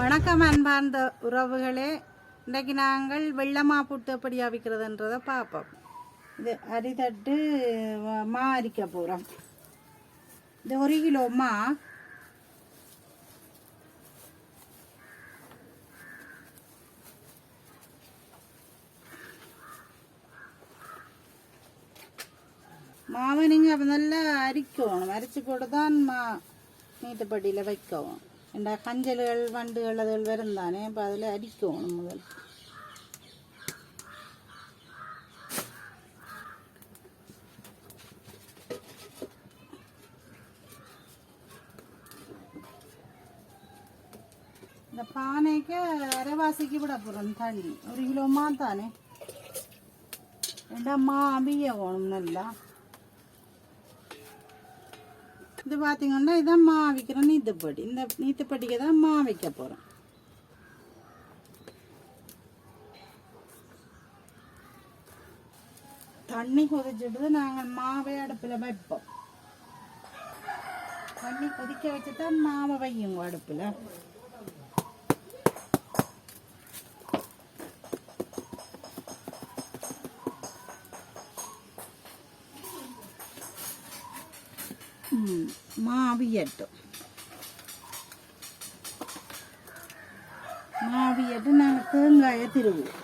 வணக்கம் அன்பார்ந்த உறவுகளே, இன்றைக்கு நாங்கள் வெள்ளமா புட்டு எப்படி அவிக்கிறதுன்றதை பார்ப்போம். இது அரிதட்டு மா அரிக்க போகிறோம். இது 1 கிலோ மாவை நீங்கள் அப்போ நல்லா அரிக்கணும். அரிச்சு போட்டு தான் நீட்டுப்பட்டியில் வைக்கவும். இந்த கஞ்சல்கள் வண்டுகள் அதுகள் வரும் தானே, இப்போ அதில் அரிக்கணும் முதல். இந்த பானைக்கு அரைவாசிக்கு விட போகிறோம் தண்ணி. 1 கிலோ தானே, 2 அவிய வேணும் நல்லா. இது பார்த்தீங்கன்னா இதான் மா வைக்கிற நீத்துப்பட்டி. இந்த நீத்துப்பட்டிக்கு தான் மா வைக்க போகிறோம். தண்ணி கொதிச்சுட்டு நாங்கள் மாவை அடுப்பில் வைப்போம். தண்ணி கொதிக்க வச்சு தான் மாவை வையுங்க அடுப்பில். மாவியட்டும் நாங்கள் தேங்காயை திருவுவோம்.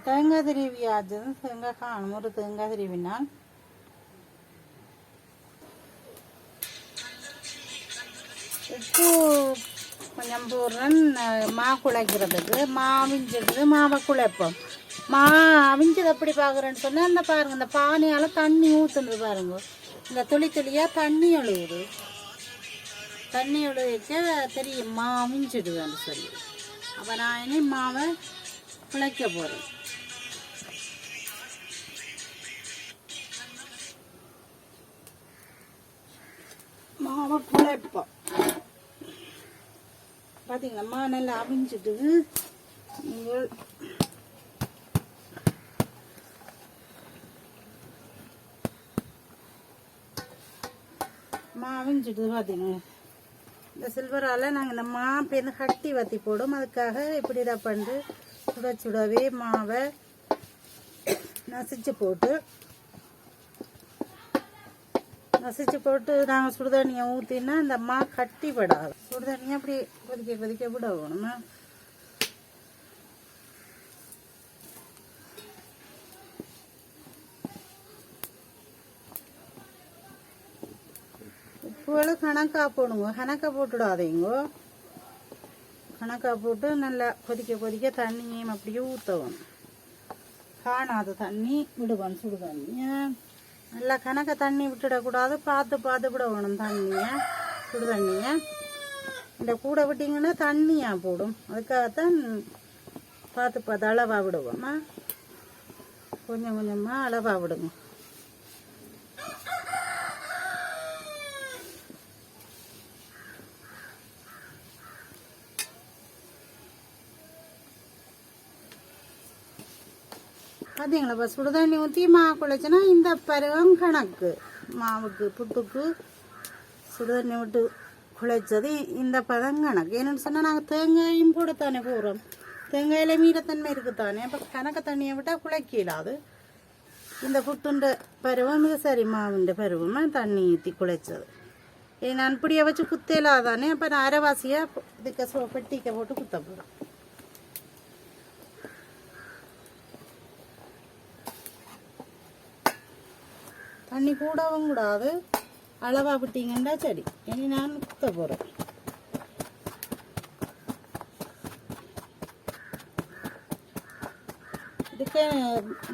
தேங்காய் திருவியாச்சு தேங்காய் காணும். ஒரு தேங்காய் திருவினால் உப்பு கொஞ்சம் போடுறேன். மா குழைக்கிறதுக்கு மாவிஞ்சிடுது. மாவை குழைப்போம். மா அவிஞ்சது எப்படி பார்க்குறேன்னு சொன்னால் அந்த பாருங்கள், இந்த பானையால் தண்ணி ஊற்றுனது பாருங்க. இந்த துளி துளியாக தண்ணி ஒழுகுது. தண்ணி ஒழுகிக்க தெரியும் மா அவிஞ்சிடுதுன்னு சொல்லி. அப்போ நான் இனி மாவை குழைக்க போகிறேன். மாவை குழைப்போம். பார்த்தீங்களா, மா நல்லா அவிஞ்சிட்டு நீங்கள் அவிஞ்சிட்டு பார்த்தீங்க. இந்த சில்வரால் நாங்கள் இந்த பேருந்து கட்டி வத்தி போடும். அதுக்காக இப்படி இதை பண்ணி சுடவே மாவை நசிச்சு போட்டு நாங்கள் சுடுதண்ணியை ஊற்றினா இந்த மா கட்டி படாது. சுடுதண்ணியை அப்படி கொதிக்க விட வேணுமா. உப்புகளை கணக்காக போடுங்க. கணக்காக போட்டுடாதீங்கோ. கணக்காக போட்டு நல்லா கொதிக்க தண்ணியும் அப்படியே ஊற்றணும். காணாத தண்ணி விடுவோம். சுடு தண்ணியை நல்லா கணக்க தண்ணி விட்டுடக்கூடாது. பார்த்து விட வேணும் தண்ணியை, சுடு தண்ணியை. இந்த கூட விட்டிங்கன்னா தண்ணியாக போடும். அதுக்காகத்தான் பார்த்து அளவாக விடுவோம்மா. கொஞ்சமாக அளவாக விடுங்க. பார்த்தீங்களா, இப்போ சுடுதண்ணி ஊற்றி மா குழைச்சினா இந்த பருவம் கணக்கு. மாவுக்கு புட்டுக்கு சுடுதண்ணி விட்டு குழைச்சது இந்த பதம் கணக்கு. என்னென்னு சொன்னால் நாங்கள் தேங்காயும் போடத்தானே போடுறோம். தேங்காயில் மீறத்தன்மை இருக்குத்தானே. அப்போ கணக்கு தண்ணியை விட்டால் குழைக்கலாது. இந்த புட்டுண்ட பருவம் இது சரி. மாவுண்ட பருவமாக தண்ணி ஊற்றி குழைச்சது. நான் இப்படியை வச்சு குத்தலாதானே. அப்போ நான் அரைவாசியாக இதுக்கு பெட்டிக்க போட்டு குத்த போகிறேன். தண்ணி கூடவும் கூடாது. அளவாக விட்டீங்கன்னா சரி. இனி நான் குத்த போகிறேன். இதுக்கு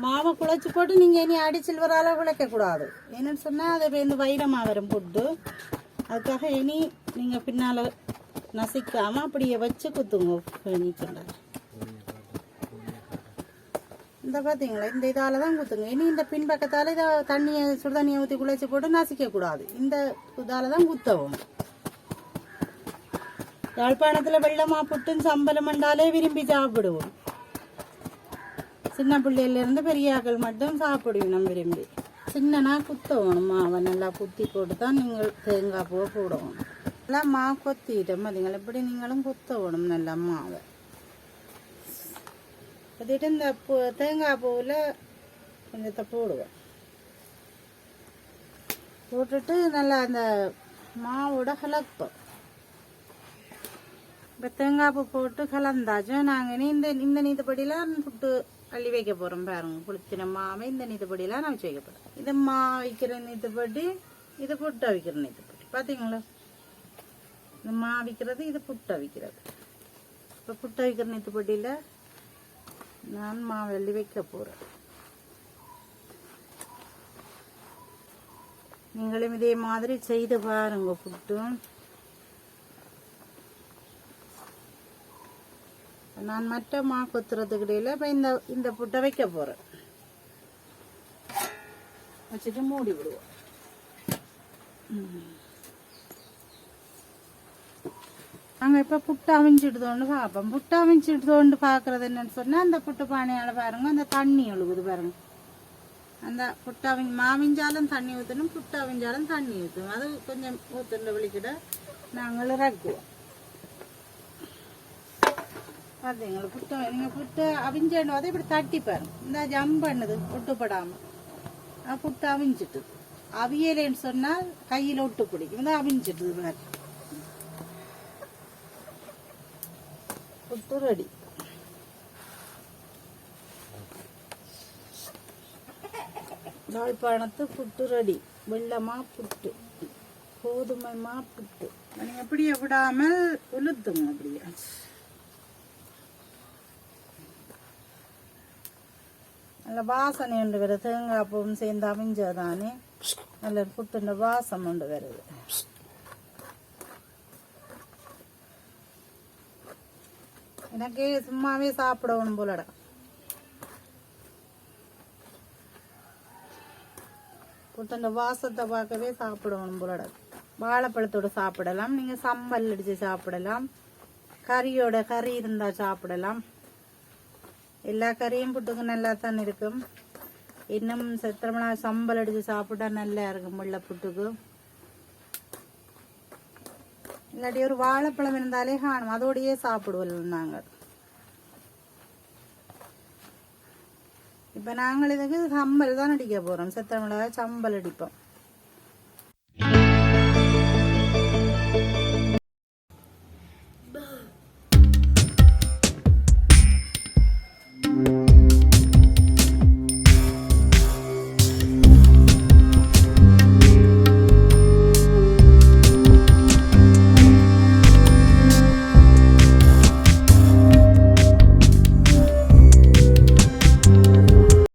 மாவை குழைச்சி போட்டு நீங்கள் இனி அடிச்சில்வரால் குழைக்கக்கூடாது. என்னன்னு சொன்னால் அதை இந்த வைரமாக வரும் புட்டு. அதுக்காக இனி நீங்கள் பின்னால் நசிக்காமல் அப்படியே வச்சு குத்துங்க. நீக்கல இந்த பார்த்தீங்களா, இந்த இதால் தான் குத்துங்க. இனி இந்த பின்பக்கத்தால் இதை சுடுதண்ணியை ஊற்றி குழைச்சி போட்டு நசிக்கக்கூடாது. இந்த இதால் தான் குத்தவும். யாழ்ப்பாணத்தில் வெள்ளமா புட்டுன்னு சம்பளம் பண்ணாலே விரும்பி சாப்பிடுவோம். சின்ன பிள்ளையிலேருந்து பெரியாக்கள் மட்டும் சாப்பிடுவோம் விரும்பி. சின்னனா குத்தணும். மாவை நல்லா குத்தி போட்டு தான் நீங்கள் தேங்காய் பூவை போடணும். எல்லாம் மா கொத்திட்டேன் பார்த்தீங்களா, இப்படி நீங்களும் கொத்த வேணும் நல்லா மாவை. கொத்திட்டு இந்த தேங்காய் பூவில் கொஞ்சத்தை போடுவேன். போட்டுட்டு நல்லா அந்த மாவோட கலப்போம். இப்போ தேங்காய் பூ போட்டு கலந்தாச்சும் நாங்கள் இந்த நீதிப்படியெலாம் புட்டு அள்ளி வைக்க போகிறோம். பாருங்க, குளித்தின மாவை இந்த நீதிப்படியெலாம் நான் வச்சு வைக்க போகிறேன். இதை மா வைக்கிற நீதிப்படி, இதை புட்டு வைக்கிற நீதிப்படி. பார்த்தீங்களா, இந்த மா வைக்கிறது, இது புட்டு வைக்கிறது. இப்போ புட்டு வைக்கிற நீதிப்படியில் நான் மாவை அள்ளி வைக்க போகிறேன். நீங்களும் இதே மாதிரி செய்து பாருங்க புட்டு. நான் மற்ற மா கொத்துறதுக்கு இடையில இப்போ இந்த புட்டை வைக்க போகிறேன். வச்சுட்டு மூடி விடுவோம். நாங்கள் இப்போ புட்டு அவிஞ்சிடுதோண்டு பார்ப்போம். புட்டு அவிஞ்சிடுதோண்டு பார்க்குறது என்னன்னு சொன்னால், அந்த புட்டு பானையால் பாருங்க, அந்த தண்ணி ஒழுகுது பாருங்க. அந்த புட்டு மாவிஞ்சாலும் தண்ணி ஊற்றணும், புட்டு அவிஞ்சாலும் தண்ணி ஊற்றணும். அது கொஞ்சம் ஊற்றுன்ற விழிக்கிட நாங்கள் இறக்குவோம். பார்த்தீங்களா, புட்டு நீங்கள் புட்டு அவிஞ்சோன்னு அதை இப்படி தட்டி பாருங்க. இந்த ஜம்ப் பண்ணுது ஒட்டுப்படாமல். புட்டு அவிஞ்சிட்டு அவியலைன்னு சொன்னால் கையில் ஒட்டு பிடிக்கும். இந்த அவிஞ்சிட்டுது பாரு. புட்டு ரெடி. யாழ்ப்பாணத்து புட்டு ரெடி. வெள்ளமா புட்டு, கோதுமை மா புட்டு. நீங்கள் அப்படியே விடாமல் உளுத்துங்க. அப்படியே நல்ல வாசனை உண்டு வருது. தேங்காய் பூவும் சேர்ந்து அவிஞ்சதானே நல்ல புட்டுண்ட வாசம் உண்டு வருது. எனக்கு சும்மாவே சாப்பிடணும் போலடா. புட்டுண்ட வாசத்தை பார்க்கவே சாப்பிடணும் போலடா. வாழைப்பழத்தோடு சாப்பிடலாம், நீங்கள் சம்பல் அடித்து சாப்பிடலாம், கறி இருந்தால் சாப்பிடலாம். எல்லா கறியும் புட்டுக்கு நல்லா தான் இருக்கும். இன்னும் சத்திரமனா சம்பல் அடித்து சாப்பிட்டா நல்லா இருக்கும் வெள்ளை புட்டுக்கு. இல்லாட்டி ஒரு வாழைப்பழம் இருந்தாலே காணும், அதோடையே சாப்பிடுவோம் நாங்கள். இப்போ நாங்கள் இதுக்கு சம்பல் தான் அடிக்க போகிறோம். சத்திரமிளகாய் சம்பல் அடிப்போம்.